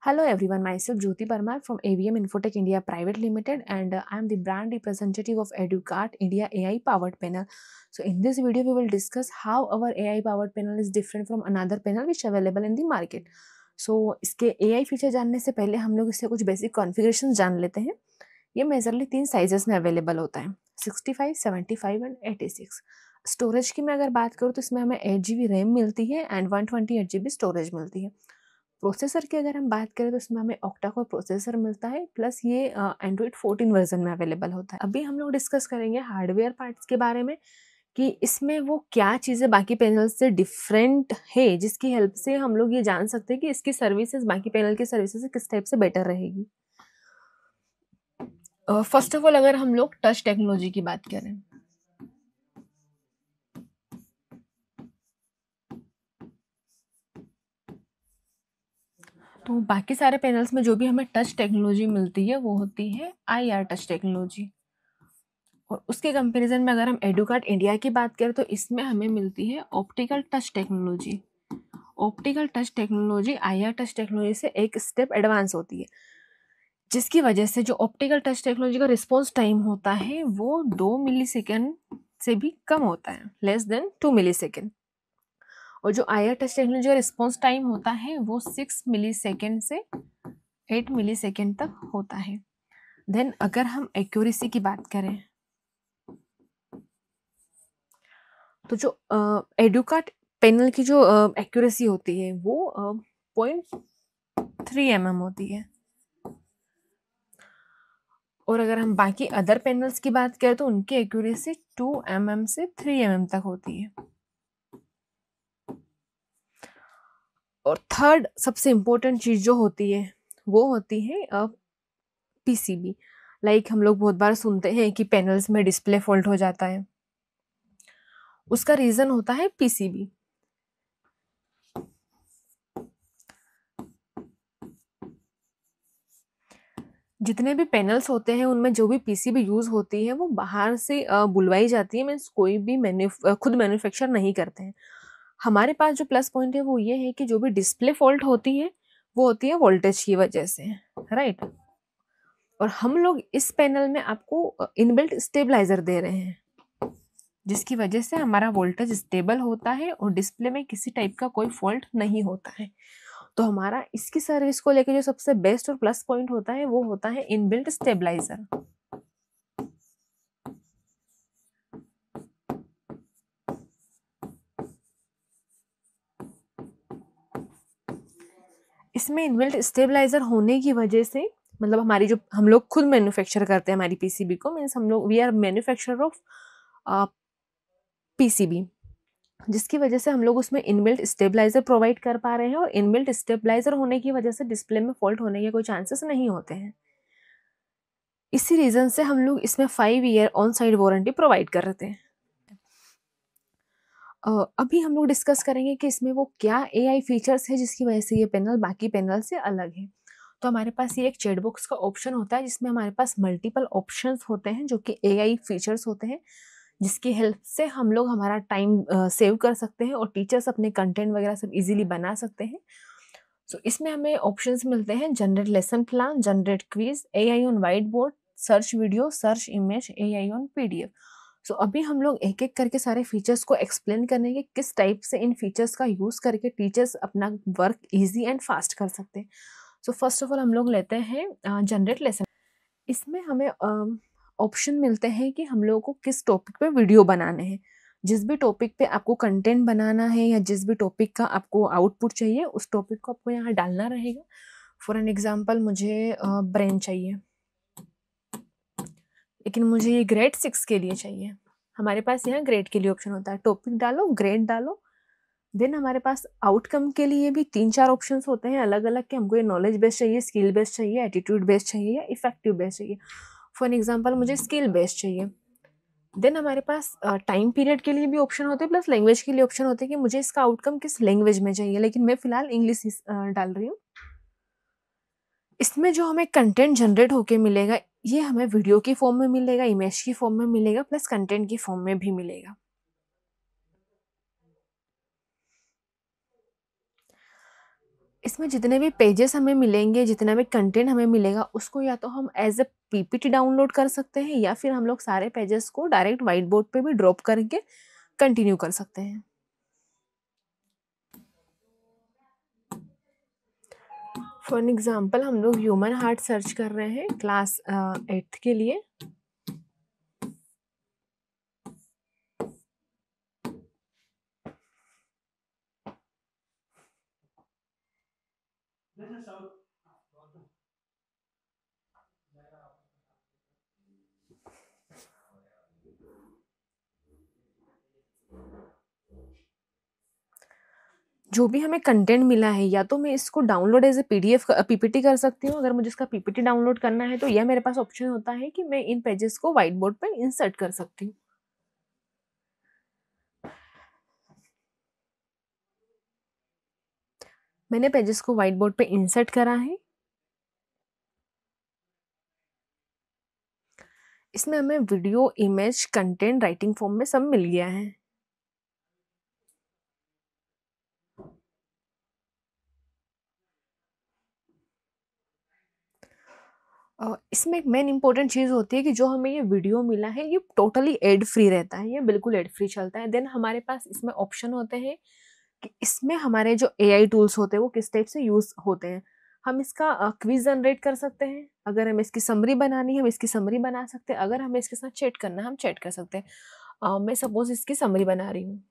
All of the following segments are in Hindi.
Hello everyone, myself Jyoti Parmar from AVM Infotech India Private Limited and I am the brand representative of EduCart India AI powered panel. So in this video we will discuss how our AI powered panel is different from another panel which available in the market. So इसके AI फीचर जानने से पहले हम लोग इससे कुछ बेसिक कॉन्फ़िगरेशन जान लेते हैं। ये मेजरली 3 साइजेस में अवेलेबल होता है 65, 75 एंड 86। स्टोरेज की मैं अगर बात करूँ तो इसमें हमें 8 GB रैम मिलती है एंड 128 GB स्टोरेज मिलती है। प्रोसेसर की अगर हम बात करें तो इसमें हमें ऑक्टा कोर प्रोसेसर मिलता है प्लस ये एंड्रॉइड 14 वर्जन में अवेलेबल होता है। अभी हम लोग डिस्कस करेंगे हार्डवेयर पार्ट्स के बारे में कि इसमें वो क्या चीज़ें बाकी पैनल से डिफरेंट है जिसकी हेल्प से हम लोग ये जान सकते हैं कि इसकी सर्विसेज बाकी पैनल की सर्विसेज से किस टाइप से बेटर रहेगी। फर्स्ट ऑफ ऑल अगर हम लोग टच टेक्नोलॉजी की बात करें तो बाकी सारे पैनल्स में जो भी हमें टच टेक्नोलॉजी मिलती है वो होती है IR टच टेक्नोलॉजी। और उसके कंपैरिजन में अगर हम एडुकार्ट इंडिया की बात करें तो इसमें हमें मिलती है optical touch technology. Optical touch technology IR touch technology से एक स्टेप एडवांस होती है, जिसकी वजह से जो ऑप्टिकल टच टेक्नोलॉजी का रिस्पॉन्स टाइम होता है वो 2 मिलीसेकंड से भी कम होता है, लेस देन 2 मिलीसेकंड। और जो IR टच टेक्नोलॉजी का रिस्पॉन्स टाइम होता है वो 6 मिलीसेकंड से 8 मिलीसेकंड तक होता है। देन अगर हम एक्यूरेसी की बात करें तो जो एडुकार्ट पैनल की जो एक्यूरेसी होती है वो 0.3 mm होती है। और अगर हम बाकी अदर पैनल्स की बात करें तो उनकी एक्यूरेसी 2 mm से 3 mm तक होती है। और थर्ड सबसे इम्पोर्टेंट चीज जो होती है वो होती है PCB। लाइक हम लोग बहुत बार सुनते हैं कि पैनल्स में डिस्प्ले फॉल्ट हो जाता है, उसका रीजन होता है PCB। जितने भी पैनल्स होते हैं उनमें जो भी PCB यूज होती है वो बाहर से बुलवाई जाती है, मीन्स कोई भी खुद मैन्युफैक्चर नहीं करते हैं। हमारे पास जो प्लस पॉइंट है वो ये है कि जो भी डिस्प्ले फॉल्ट होती है वो होती है वोल्टेज की वजह से, राइट। और हम लोग इस पैनल में आपको इनबिल्ट स्टेबलाइजर दे रहे हैं जिसकी वजह से हमारा वोल्टेज स्टेबल होता है और डिस्प्ले में किसी टाइप का कोई फॉल्ट नहीं होता है। तो हमारा इसकी सर्विस को लेकर जो सबसे बेस्ट और प्लस पॉइंट होता है वो होता है इनबिल्ट स्टेबलाइजर। इसमें इनबिल्ट स्टेबलाइजर होने की वजह से मतलब हमारी जो हम लोग खुद मैन्युफैक्चर करते हैं हमारी PCB को, मीन्स हम लोग we are manufacturer of PCB, जिसकी वजह से हम लोग उसमें इनबिल्ट स्टेबलाइजर प्रोवाइड कर पा रहे हैं। और इनबिल्ट स्टेबलाइजर होने की वजह से डिस्प्ले में फॉल्ट होने के कोई चांसेस नहीं होते हैं। इसी रीजन से हम लोग इसमें 5 year on side warranty provide कर रहे हैं। अभी हम लोग डिस्कस करेंगे कि इसमें वो क्या AI फीचर्स है जिसकी वजह से ये पैनल बाकी पैनल से अलग है। तो हमारे पास ये एक चैट बॉक्स का ऑप्शन होता है जिसमें हमारे पास मल्टीपल ऑप्शंस होते हैं जो कि AI फीचर्स होते हैं, जिसकी हेल्प से हम लोग हमारा टाइम सेव कर सकते हैं और टीचर्स अपने कंटेंट वगैरह सब इजीली बना सकते हैं। सो इसमें हमें ऑप्शंस मिलते हैं generate lesson plan, generate quiz, AI on white board, search video, search image, AI on PDF। सो अभी हम लोग एक एक करके सारे फीचर्स को एक्सप्लेन करेंगे किस टाइप से इन फीचर्स का यूज करके टीचर्स अपना वर्क इजी एंड फास्ट कर सकते हैं। सो फर्स्ट ऑफ ऑल हम लोग लेते हैं जनरेट लेसन। इसमें हमें ऑप्शन मिलते हैं कि हम लोगों को किस टॉपिक पे वीडियो बनाने हैं। जिस भी टॉपिक पे आपको कंटेंट बनाना है या जिस भी टॉपिक का आपको आउटपुट चाहिए उस टॉपिक को आपको यहाँ डालना रहेगा। फॉर एन एग्जांपल मुझे ब्रेन चाहिए, लेकिन मुझे ये ग्रेड 6 के लिए चाहिए। हमारे पास यहाँ ग्रेड के लिए ऑप्शन होता है, टॉपिक डालो, ग्रेड डालो। देन हमारे पास आउटकम के लिए भी 3-4 ऑप्शंस होते हैं अलग अलग के। हमको ये नॉलेज बेस्ड चाहिए, स्किल बेस्ड चाहिए, एटीट्यूड बेस्ड चाहिए या इफेक्टिव बेस्ड चाहिए। फॉर एग्जाम्पल मुझे स्किल बेस्ड चाहिए। देन हमारे पास टाइम पीरियड के लिए भी ऑप्शन होते हैं प्लस लैंग्वेज के लिए ऑप्शन होते हैं कि मुझे इसका आउटकम किस लैंग्वेज में चाहिए, लेकिन मैं फिलहाल इंग्लिश डाल रही हूँ। इसमें जो हमें कंटेंट जनरेट होके मिलेगा ये हमें वीडियो की फॉर्म में मिलेगा, इमेज की फॉर्म में मिलेगा, प्लस कंटेंट की फॉर्म में भी मिलेगा। इसमें जितने भी पेजेस हमें मिलेंगे, जितना भी कंटेंट हमें मिलेगा, उसको या तो हम एज अ पीपीटी डाउनलोड कर सकते हैं या फिर हम लोग सारे पेजेस को डायरेक्ट व्हाइट बोर्ड पे भी ड्रॉप करके कंटिन्यू कर सकते हैं। फॉर एन एग्जाम्पल हम लोग ह्यूमन हार्ट सर्च कर रहे हैं क्लास 8th के लिए। जो भी हमें कंटेंट मिला है या तो मैं इसको download as a PDF PPT कर सकती हूँ। अगर मुझे इसका पीपीटी डाउनलोड करना है तो यह मेरे पास ऑप्शन होता है कि मैं इन पेजेस को व्हाइट बोर्ड पर इंसर्ट कर सकती हूँ। मैंने पेजेस को व्हाइट बोर्ड पे इंसर्ट करा है। इसमें हमें video, image, content writing form में सब मिल गया है। इसमें एक मेन इंपॉर्टेंट चीज़ होती है कि जो हमें ये वीडियो मिला है ये टोटली एड फ्री रहता है, ये बिल्कुल एड फ्री चलता है। देन हमारे पास इसमें ऑप्शन होते हैं कि इसमें हमारे जो एआई टूल्स होते हैं वो किस टाइप से यूज़ होते हैं। हम इसका क्विज जनरेट कर सकते हैं। अगर हमें इसकी समरी बनानी है हम इसकी समरी बना सकते हैं। अगर हमें इसके साथ चैट करना है हम चैट कर सकते हैं। मैं सपोज इसकी समरी बना रही हूँ।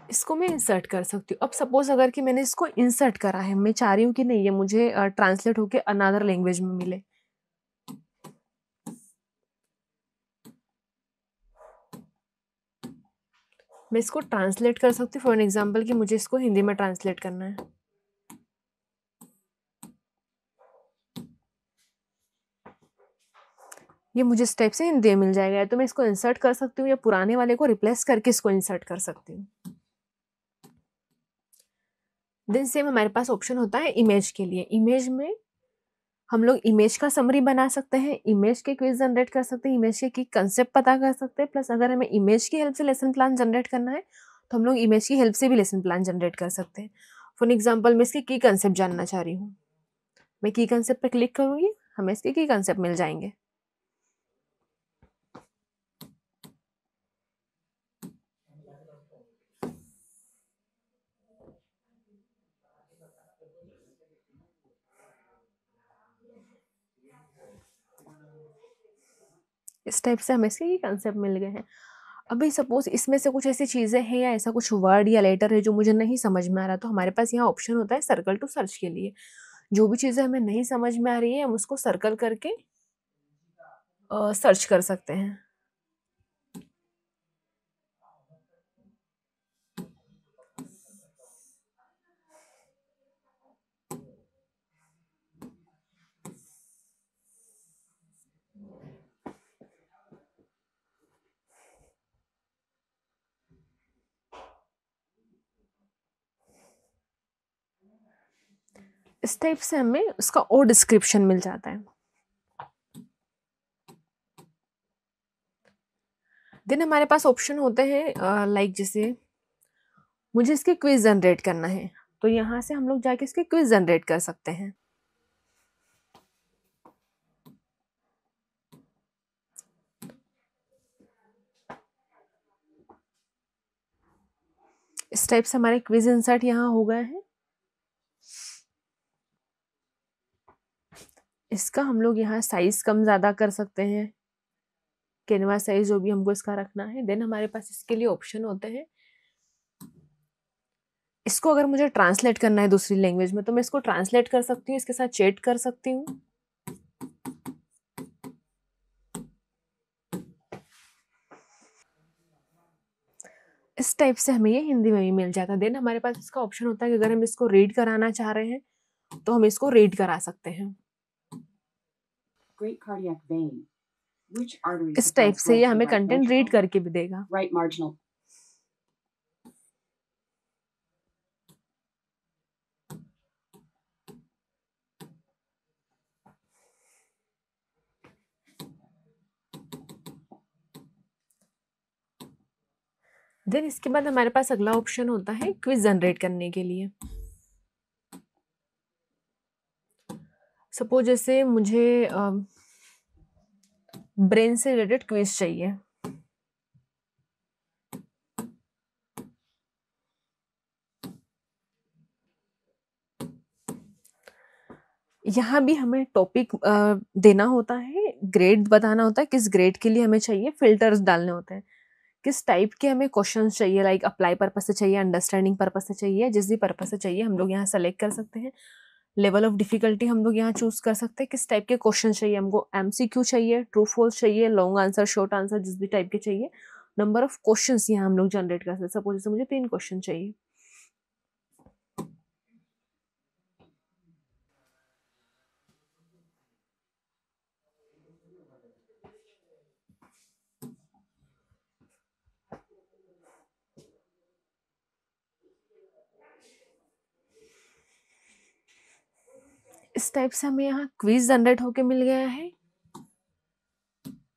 इसको मैं इंसर्ट कर सकती हूँ। अब सपोज अगर कि मैंने इसको इंसर्ट करा है, मैं चाह रही हूँ कि नहीं ये मुझे ट्रांसलेट होके अनदर लैंग्वेज में मिले। मैं इसको ट्रांसलेट कर सकती हूँ। फॉर एन एग्जाम्पल कि मुझे इसको हिंदी में ट्रांसलेट करना है। ये मुझे इस टाइप से हिंदी में मिल जाएगा। तो मैं इसको इंसर्ट कर सकती हूँ या पुराने वाले को रिप्लेस करके इसको इंसर्ट कर सकती हूँ। देन सेम हमारे पास ऑप्शन होता है इमेज के लिए। इमेज में हम लोग इमेज का समरी बना सकते हैं, इमेज के क्विज जनरेट कर सकते हैं, इमेज के की कंसेप्ट पता कर सकते हैं। प्लस अगर हमें इमेज की हेल्प से लेसन प्लान जनरेट करना है तो हम लोग इमेज की हेल्प से भी लेसन प्लान जनरेट कर सकते हैं। फॉर एग्जाम्पल मैं इसके की कंसेप्ट जानना चाह रही हूँ, मैं की कंसेप्ट पे क्लिक करूंगी, हमें इसके की कंसेप्ट मिल जाएंगे। इस टाइप से हमें इसके कंसेप्ट मिल गए हैं। अभी सपोज इसमें से कुछ ऐसी चीज़ें हैं या ऐसा कुछ वर्ड या लेटर है जो मुझे नहीं समझ में आ रहा, तो हमारे पास यहाँ ऑप्शन होता है सर्कल टू सर्च के लिए। जो भी चीज़ें हमें नहीं समझ में आ रही है हम उसको सर्कल करके सर्च कर सकते हैं। इस टाइप से हमें उसका और डिस्क्रिप्शन मिल जाता है। देन हमारे पास ऑप्शन होते हैं लाइक जैसे मुझे इसके क्विज जनरेट करना है तो यहाँ से हम लोग जाके इसके क्विज जनरेट कर सकते हैं। इस टाइप से हमारे क्विज इंसर्ट यहाँ हो गए हैं। इसका हम लोग यहाँ साइज कम ज़्यादा कर सकते हैं, कैनवास साइज जो भी हमको इसका रखना है। देन हमारे पास इसके लिए ऑप्शन होते हैं। इसको अगर मुझे ट्रांसलेट करना है दूसरी लैंग्वेज में तो मैं इसको ट्रांसलेट कर सकती हूँ, इसके साथ चैट कर सकती हूँ। इस टाइप से हमें ये हिंदी में भी मिल जाता है। देन हमारे पास इसका ऑप्शन होता है कि अगर हम इसको रीड कराना चाह रहे हैं तो हम इसको रीड करा सकते हैं। इस टाइप से ये हमें कंटेंट रीड करके भी देगा। देन इसके बाद हमारे पास अगला ऑप्शन होता है क्विज जनरेट करने के लिए। सपोज जैसे मुझे ब्रेन से रिलेटेड क्विज चाहिए। यहाँ भी हमें टॉपिक देना होता है, ग्रेड बताना होता है, किस ग्रेड के लिए हमें चाहिए, फिल्टर्स डालने होते हैं, किस टाइप के हमें क्वेश्चंस चाहिए, लाइक अप्लाई पर्पस से चाहिए, अंडरस्टैंडिंग पर्पस से चाहिए, जिस भी पर्पस से चाहिए हम लोग यहाँ सेलेक्ट कर सकते हैं। लेवल ऑफ डिफिकल्टी हम लोग यहाँ चूज कर सकते हैं, किस टाइप के क्वेश्चन चाहिए हमको, एमसीक्यू चाहिए, ट्रू फॉल्स चाहिए, लॉन्ग आंसर, शॉर्ट आंसर, जिस भी टाइप के चाहिए। नंबर ऑफ क्वेश्चंस यहाँ हम लोग जनरेट कर सकते हैं। सपोज जैसे मुझे 3 क्वेश्चन चाहिए। इस टाइप से हमें यहाँ क्विज जनरेट होके मिल गया है।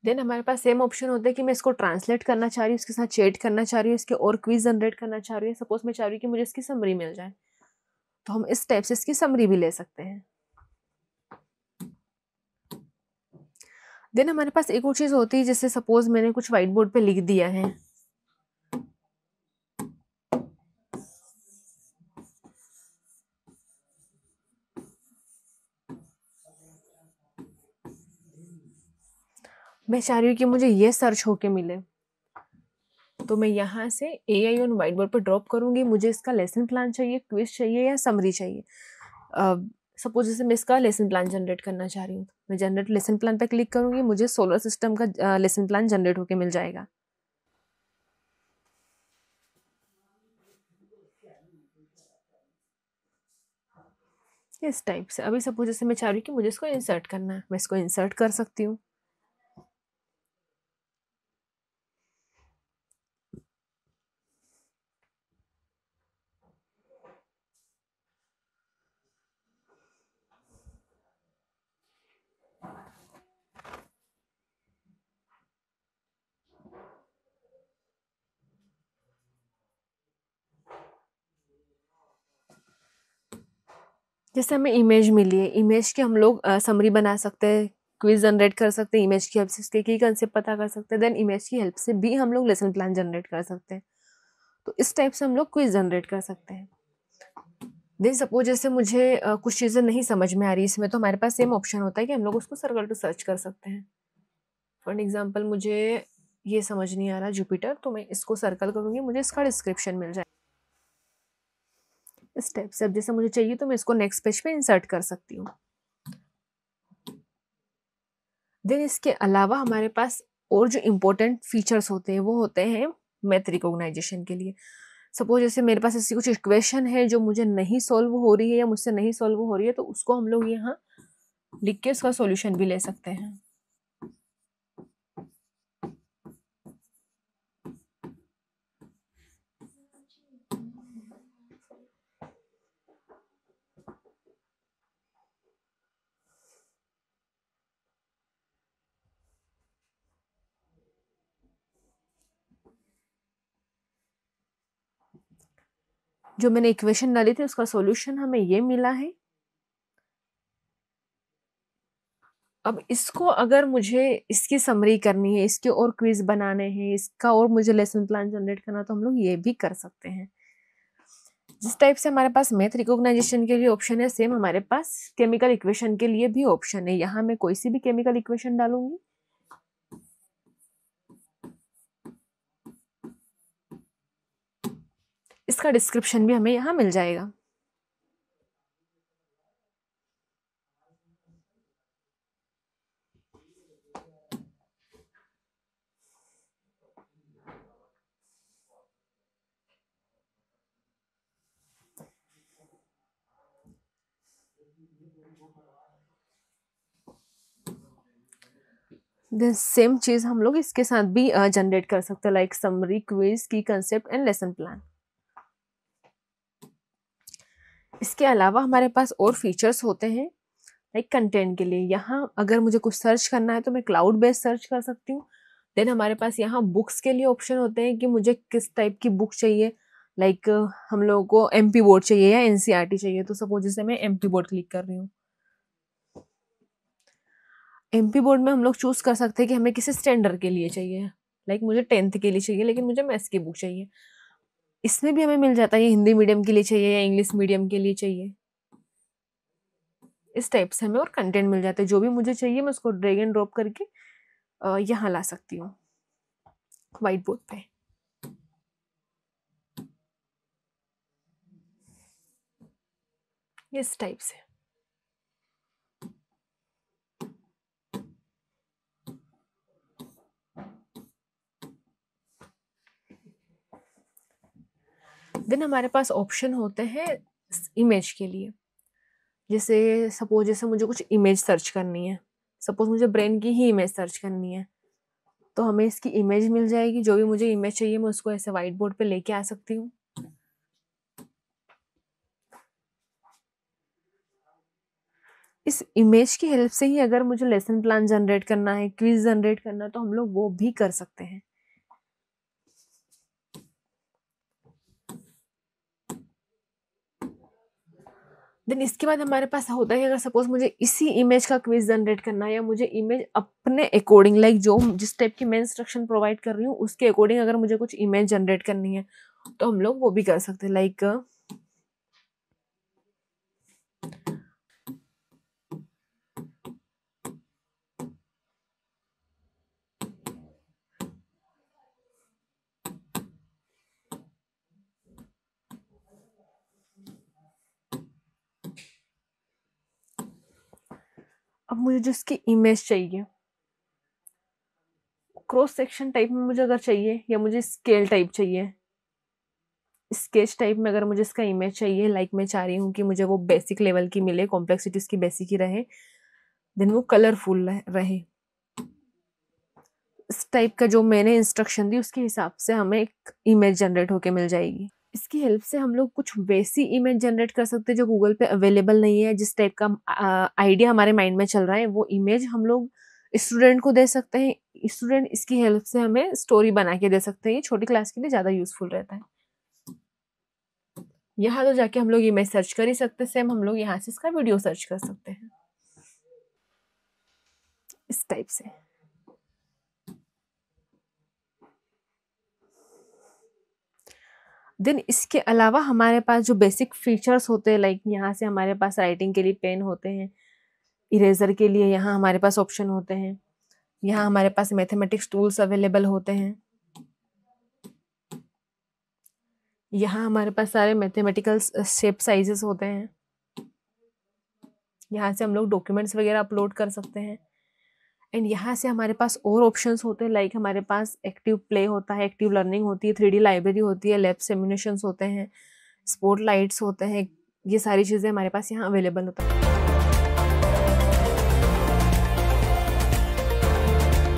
देन हमारे पास सेम ऑप्शन होता है कि मैं इसको ट्रांसलेट करना चाह रही हूँ, इसके साथ चैट करना चाह रही हूँ, इसके और क्विज जनरेट करना चाह रही हूँ। सपोज मैं चाह रही हूँ कि मुझे इसकी समरी मिल जाए, तो हम इस टाइप से इसकी समरी भी ले सकते हैं। देन हमारे पास एक और चीज होती है, जैसे सपोज मैंने कुछ व्हाइट बोर्ड पे लिख दिया है, मैं चाह रही हूँ कि मुझे ये सर्च होके मिले, तो मैं यहाँ से AI ऑन व्हाइट बोर्ड पर ड्रॉप करूंगी। मुझे इसका लेसन प्लान चाहिए, क्विज चाहिए या समरी चाहिए। सपोज जैसे मैं इसका लेसन प्लान जनरेट करना चाह रही हूँ, मैं जनरेट लेसन प्लान पर क्लिक करूंगी, मुझे सोलर सिस्टम का लेसन प्लान जनरेट होके मिल जाएगा। इस टाइप से। अभी सपोज जैसे मैं चाह रही हूँ कि मुझे इसको इंसर्ट करना है, मैं इसको इंसर्ट कर सकती हूँ। जैसे हमें इमेज मिली है, इमेज की हम लोग समरी बना सकते हैं, क्विज जनरेट कर सकते हैं, इमेज की हेल्प से उसके की कंसेप्ट पता कर सकते हैं। देन इमेज की हेल्प से भी हम लोग लेसन प्लान जनरेट कर सकते हैं। तो इस टाइप से हम लोग क्विज जनरेट कर सकते हैं। देन सपोज जैसे मुझे कुछ चीज़ें नहीं समझ में आ रही इसमें, तो हमारे पास सेम ऑप्शन होता है कि हम लोग उसको सर्कल टू सर्च कर सकते हैं। फॉर एग्जाम्पल मुझे ये समझ नहीं आ रहा जुपिटर, तो मैं इसको सर्कल करूंगी, मुझे इसका डिस्क्रिप्शन मिल जाए। इस टाइप से अब जैसे मुझे चाहिए तो मैं इसको नेक्स्ट पेज पे इंसर्ट कर सकती हूँ। देन इसके अलावा हमारे पास और जो इम्पोर्टेंट फीचर्स होते हैं वो होते हैं मैथ रिकॉग्नाइजेशन के लिए। सपोज जैसे मेरे पास ऐसी कुछ इक्वेशन है जो मुझे नहीं सॉल्व हो रही है या मुझसे नहीं सॉल्व हो रही है, तो उसको हम लोग यहाँ लिख के उसका सॉल्यूशन भी ले सकते हैं। जो मैंने इक्वेशन डाली थी उसका सॉल्यूशन हमें ये मिला है। अब इसको अगर मुझे इसकी समरी करनी है, इसके और क्विज बनाने हैं, इसका और मुझे लेसन प्लान जनरेट करना, तो हम लोग ये भी कर सकते हैं। जिस टाइप से हमारे पास मैथ रिकॉग्नाइजेशन के लिए ऑप्शन है, सेम हमारे पास केमिकल इक्वेशन के लिए भी ऑप्शन है। यहाँ मैं कोई सी भी केमिकल इक्वेशन डालूंगी, इसका डिस्क्रिप्शन भी हमें यहाँ मिल जाएगा। सेम चीज हम लोग इसके साथ भी जनरेट कर सकते हैं, लाइक समरी, क्विज, की कंसेप्ट एंड लेसन प्लान। इसके अलावा हमारे पास और फीचर्स होते हैं लाइक कंटेंट के लिए। यहाँ अगर मुझे कुछ सर्च करना है तो मैं क्लाउड बेस्ड सर्च कर सकती हूँ। देन हमारे पास यहाँ बुक्स के लिए ऑप्शन होते हैं कि मुझे किस टाइप की बुक चाहिए। लाइक हम लोगों को एमपी बोर्ड चाहिए या एनसीईआरटी चाहिए, तो सपोज जैसे मैं एमपी बोर्ड क्लिक कर रही हूँ। एमपी बोर्ड में हम लोग चूज कर सकते हैं कि हमें किसी स्टैंडर्ड के लिए चाहिए। लाइक मुझे 10th के लिए चाहिए, लेकिन मुझे मैथ्स की बुक चाहिए। इसमें भी हमें मिल जाता है ये हिंदी मीडियम के लिए चाहिए या इंग्लिश मीडियम के लिए चाहिए। इस टाइप से हमें और कंटेंट मिल जाता है। जो भी मुझे चाहिए मैं उसको ड्रैग एंड ड्रॉप करके यहाँ ला सकती हूँ व्हाइट बोर्ड पे। इस टाइप से। देन हमारे पास ऑप्शन होते हैं इमेज के लिए। जैसे सपोज जैसे मुझे कुछ इमेज सर्च करनी है, सपोज मुझे ब्रेन की ही इमेज सर्च करनी है, तो हमें इसकी इमेज मिल जाएगी। जो भी मुझे इमेज चाहिए मैं उसको ऐसे व्हाइट बोर्ड पे लेके आ सकती हूँ। इस इमेज की हेल्प से ही अगर मुझे लेसन प्लान जनरेट करना है, क्विज जनरेट करना है, तो हम लोग वो भी कर सकते हैं। देन इसके बाद हमारे पास होता है कि अगर सपोज मुझे इसी इमेज का क्विज जनरेट करना है, या मुझे इमेज अपने अकॉर्डिंग लाइक जो जिस टाइप की मैं इंस्ट्रक्शन प्रोवाइड कर रही हूँ उसके अकॉर्डिंग अगर मुझे कुछ इमेज जनरेट करनी है, तो हम लोग वो भी कर सकते हैं। लाइक अब मुझे जिसकी इमेज चाहिए, क्रॉस सेक्शन टाइप में मुझे अगर चाहिए, या मुझे स्केल टाइप चाहिए, स्केच टाइप में अगर मुझे इसका इमेज चाहिए, लाइक मैं चाह रही हूँ कि मुझे वो बेसिक लेवल की मिले, कॉम्प्लेक्सिटी उसकी बेसिक ही रहे, देन वो कलरफुल रहे। इस टाइप का जो मैंने इंस्ट्रक्शन दी उसके हिसाब से हमें एक इमेज जनरेट होके मिल जाएगी। इसकी हेल्प से हम लोग कुछ वैसी इमेज जनरेट कर सकते हैं जो गूगल पे अवेलेबल नहीं है। जिस टाइप का आइडिया हमारे माइंड में चल रहा है वो इमेज हम लोग स्टूडेंट को दे सकते हैं। स्टूडेंट इसकी हेल्प से हमें स्टोरी बना के दे सकते हैं। ये छोटी क्लास के लिए ज़्यादा यूजफुल रहता है। यहाँ तो जाके हम लोग इमेज सर्च कर ही सकते हैं, सेम हम लोग यहाँ से इसका वीडियो सर्च कर सकते हैं इस टाइप से। देन इसके अलावा हमारे पास जो बेसिक फीचर्स होते हैं, लाइक यहाँ से हमारे पास राइटिंग के लिए पेन होते हैं, इरेजर के लिए यहाँ हमारे पास ऑप्शन होते हैं, यहाँ हमारे पास मैथमेटिक्स टूल्स अवेलेबल होते हैं, यहाँ हमारे पास सारे मैथमेटिकल शेप साइजेस होते हैं, यहाँ से हम लोग डॉक्यूमेंट्स वगैरह अपलोड कर सकते हैं। एंड यहाँ से हमारे पास और ऑप्शंस होते हैं, लाइक हमारे पास एक्टिव प्ले होता है, एक्टिव लर्निंग होती है, 3D लाइब्रेरी होती है, लैब सिमुलेशंस होते हैं, स्पॉटलाइट्स होते हैं। ये सारी चीज़ें हमारे पास यहाँ अवेलेबल होता है।